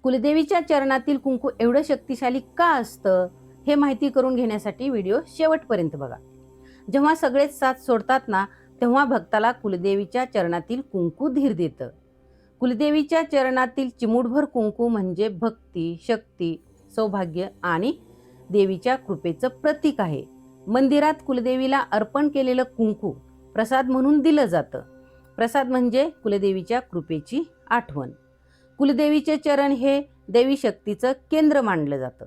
कुलदेवीच्या चरणातील कुंकू एवढं शक्तिशाली का असतं हे माहिती करून घेण्यासाठी व्हिडिओ शेवटपर्यंत बघा. जेव्हा सगळेच साथ सोडतात ना, तेव्हा भक्ताला कुलदेवीच्या चरणातील कुंकू धीर देतं. कुलदेवीच्या चरणातील चिमूटभर कुंकू म्हणजे भक्ती, शक्ती, सौभाग्य आणि देवीच्या कृपेचं प्रतीक आहे. मंदिरात कुलदेवीला अर्पण केलेलं कुंकू प्रसाद म्हणून दिलं जातं. प्रसाद म्हणजे कुलदेवीच्या कृपेची आठवण. कुलदेवीचे चरण हे देवी शक्तीचं केंद्र मानलं जातं.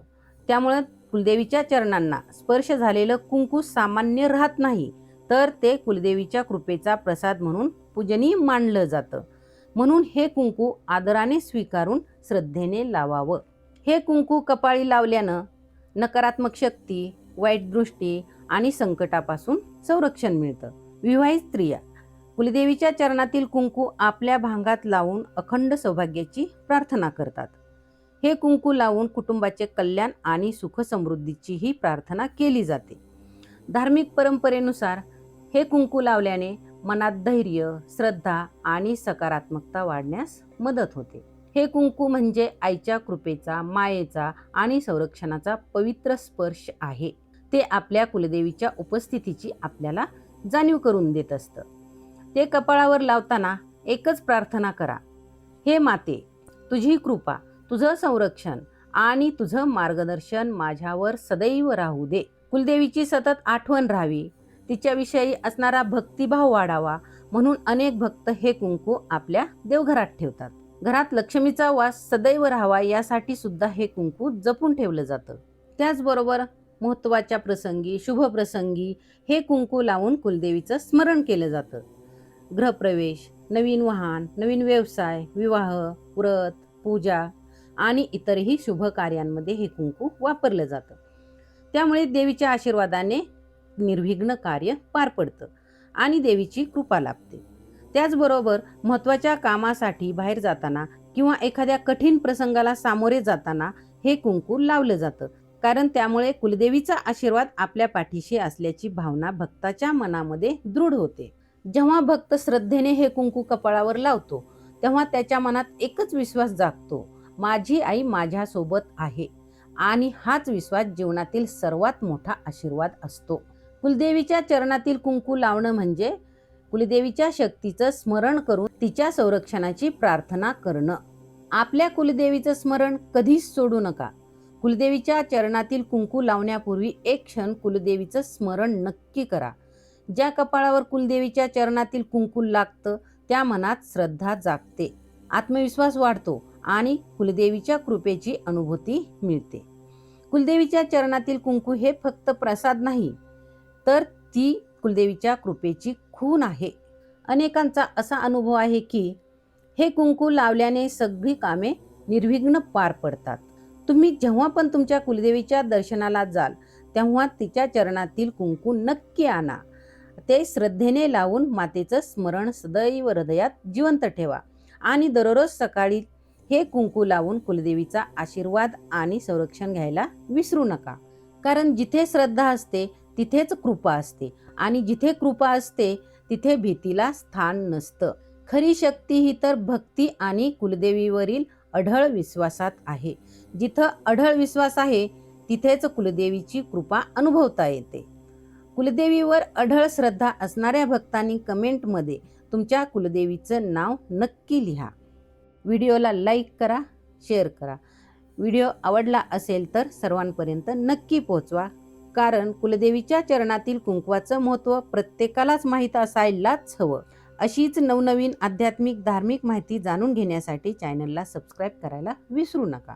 त्यामुळं कुलदेवीच्या चरणांना स्पर्श झालेलं कुंकू सामान्य राहत नाही, तर ते कुलदेवीच्या कृपेचा प्रसाद म्हणून पूजनीय मानलं जातं. म्हणून हे कुंकू आदराने स्वीकारून श्रद्धेने लावावं. हे कुंकू कपाळी लावल्यानं नकारात्मक शक्ती, वाईट दृष्टी आणि संकटापासून संरक्षण मिळतं. विवाहित स्त्रिया कुलदेवीच्या चरणातील कुंकू आपल्या भांगात लावून अखंड सौभाग्याची प्रार्थना करतात. हे कुंकू लावून कुटुंबाचे कल्याण आणि सुख समृद्धीचीही प्रार्थना केली जाते. धार्मिक परंपरेनुसार हे कुंकू लावल्याने मनात धैर्य, श्रद्धा आणि सकारात्मकता वाढण्यास मदत होते. हे कुंकू म्हणजे आईच्या कृपेचा, मायेचा आणि संरक्षणाचा पवित्र स्पर्श आहे. ते आपल्या कुलदेवीच्या उपस्थितीची आपल्याला जाणीव करून देत असतं. ते कपाळावर लावताना एकच प्रार्थना करा, हे माते, तुझी कृपा, तुझं संरक्षण आणि तुझं मार्गदर्शन माझ्यावर सदैव राहू दे. कुलदेवीची सतत आठवण राहावी, तिच्याविषयी असणारा भक्तिभाव वाढावा म्हणून अनेक भक्त हे कुंकू आपल्या देवघरात ठेवतात. घरात लक्ष्मीचा वास सदैव राहावा यासाठी सुद्धा हे कुंकू जपून ठेवलं जातं. त्याचबरोबर महत्त्वाच्या प्रसंगी, शुभ प्रसंगी हे कुंकू लावून कुलदेवीचं स्मरण केलं जातं. गृहप्रवेश, नवीन वाहन, नवीन व्यवसाय, विवाह, व्रत, पूजा आणि इतरही शुभ कार्यांमध्ये हे कुंकू वापरलं जातं. त्यामुळे देवीच्या आशीर्वादाने निर्विघ्न कार्य पार पडतं आणि देवीची कृपा लाभते. त्याचबरोबर महत्त्वाच्या कामासाठी बाहेर जाताना किंवा एखाद्या कठीण प्रसंगाला सामोरे जाताना हे कुंकू लावलं जातं, कारण त्यामुळे कुलदेवीचा आशीर्वाद आपल्या पाठीशी असल्याची भावना भक्ताच्या मनामध्ये दृढ होते. जेव्हा भक्त श्रद्धेने हे कुंकू कपाळावर लावतो, तेव्हा त्याच्या मनात एकच विश्वास जागतो, माझी आई माझ्यासोबत आहे. आणि हाच विश्वास जीवनातील सर्वात मोठा आशीर्वाद असतो. कुलदेवीच्या चरणातील कुंकू लावणं म्हणजे कुलदेवीच्या शक्तीचं स्मरण करून तिच्या संरक्षणाची प्रार्थना करणं. आपल्या कुलदेवीचं स्मरण कधीच सोडू नका. कुलदेवीच्या चरणातील कुंकू लावण्यापूर्वी एक क्षण कुलदेवीचं स्मरण नक्की करा. ज्या कपाळावर कुलदेवीच्या चरणातील कुंकू लागतं त्या मनात श्रद्धा जागते, आत्मविश्वास वाढतो आणि कुलदेवीच्या कृपेची अनुभूती मिळते. कुलदेवीच्या चरणातील कुंकू हे फक्त प्रसाद नाही, तर ती कुलदेवीच्या कृपेची खूण आहे. अनेकांचा असा अनुभव आहे की हे कुंकू लावल्याने सगळी कामे निर्विघ्न पार पडतात. तुम्ही जेव्हा पण तुमच्या कुलदेवीच्या दर्शनाला जाल तेव्हा तिच्या चरणातील कुंकू नक्की आणा. ते श्रद्धेने लावून मातेचं स्मरण सदैव हृदयात जिवंत ठेवा आणि दररोज सकाळी हे कुंकू लावून कुलदेवीचा आशीर्वाद आणि संरक्षण घ्यायला विसरू नका. कारण जिथे श्रद्धा असते तिथेच कृपा असते आणि जिथे कृपा असते तिथे भीतीला स्थान नसतं. खरी शक्ती ही तर भक्ती आणि कुलदेवीवरील अढळ विश्वासात आहे. जिथं अढळ विश्वास आहे तिथेच कुलदेवीची कृपा अनुभवता येते. कुलदेवीवर अढळ श्रद्धा असणाऱ्या भक्तांनी कमेंटमध्ये तुमच्या कुलदेवीचं नाव नक्की लिहा. व्हिडिओला लाईक करा, शेअर करा. व्हिडिओ आवडला असेल तर सर्वांपर्यंत नक्की पोहोचवा, कारण कुलदेवीच्या चरणातील कुंकवाचं महत्त्व प्रत्येकालाच माहीत असायलाच हवं. अशीच नवनवीन आध्यात्मिक धार्मिक माहिती जाणून घेण्यासाठी चॅनलला सबस्क्राईब करायला विसरू नका.